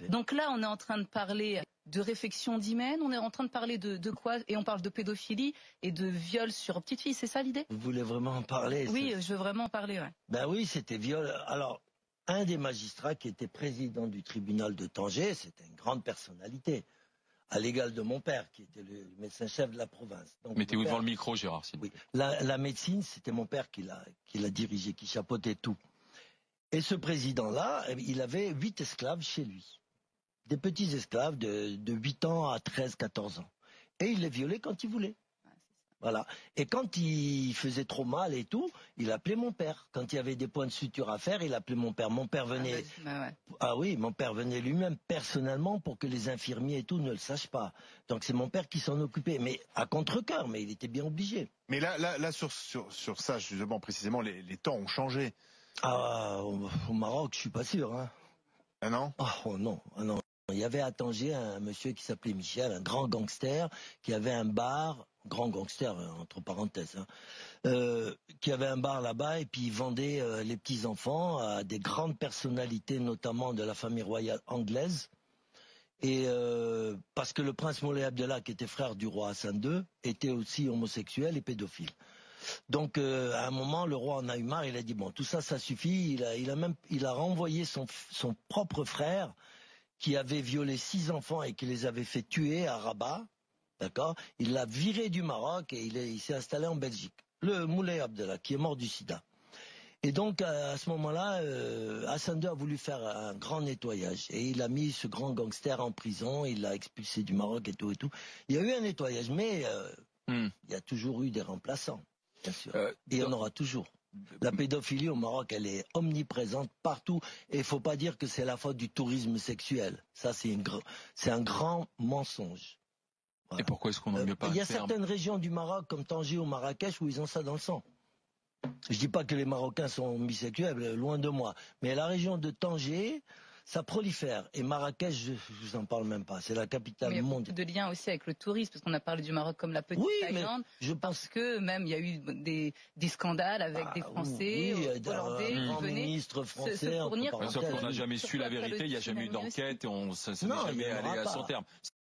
Donc là, on est en train de parler de réflexion d'hymen, on est en train de parler de quoi? Et on parle de pédophilie et de viol sur petite fille, c'est ça l'idée? Vous voulez vraiment en parler? Oui, je veux vraiment en parler, ouais. Ben oui, c'était viol. Alors, un des magistrats qui était président du tribunal de Tanger, c'était une grande personnalité, à l'égal de mon père, qui était le médecin-chef de la province. Donc, mettez-vous devant le micro, Gérard. Oui. La médecine, c'était mon père qui l'a dirigé, qui chapeautait tout. Et ce président-là, il avait 8 esclaves chez lui. Des petits esclaves de 8 ans à 13, 14 ans. Et il les violait quand il voulait. Voilà. Et quand il faisait trop mal et tout, il appelait mon père. Quand il y avait des points de suture à faire, il appelait mon père. Mon père venait. Ah oui, mon père venait lui-même personnellement pour que les infirmiers et tout ne le sachent pas. Donc c'est mon père qui s'en occupait, mais à contre-cœur, mais il était bien obligé. Mais là sur ça, justement, précisément, les temps ont changé. Ah, au Maroc, je suis pas sûr. Hein. Ah non? Oh non, ah non. Il y avait à Tanger un monsieur qui s'appelait Michel, un grand gangster, qui avait un bar, grand gangster entre parenthèses, hein, qui avait un bar là-bas et puis il vendait les petits enfants à des grandes personnalités, notamment de la famille royale anglaise. Et parce que le prince Moulay Abdellah, qui était frère du roi Hassan II, était aussi homosexuel et pédophile. Donc à un moment, le roi en a eu marre, il a dit bon, tout ça, ça suffit. Il a renvoyé son propre frère, qui avait violé 6 enfants et qui les avait fait tuer à Rabat, d'accord? Il l'a viré du Maroc et il s'est installé en Belgique. Le Moulay Abdellah, qui est mort du sida. Et donc, à ce moment-là, Hassan II a voulu faire un grand nettoyage. Et il a mis ce grand gangster en prison, il l'a expulsé du Maroc et tout et tout. Il y a eu un nettoyage, mais il y a toujours eu des remplaçants, bien sûr. Et il y en aura toujours. La pédophilie au Maroc, elle est omniprésente partout. Et il faut pas dire que c'est la faute du tourisme sexuel. Ça, c'est un grand mensonge. Voilà. Et pourquoi est-ce qu'on n'en mieux pas? Il y a certaines régions du Maroc, comme Tanger ou Marrakech, où ils ont ça dans le sang. Je dis pas que les Marocains sont bisexuels, loin de moi. Mais la région de Tanger, ça prolifère. Et Marrakech, je vous en parle même pas. C'est la capitale du monde. Il y a beaucoup de liens aussi avec le tourisme, parce qu'on a parlé du Maroc comme la petite Thaïlande. Je pense que même il y a eu des scandales avec des Français, Hollandais, qui venaient se fournir. Sauf qu'on n'a jamais su la vérité, il n'y a jamais eu d'enquête et ça n'est jamais allé à son terme.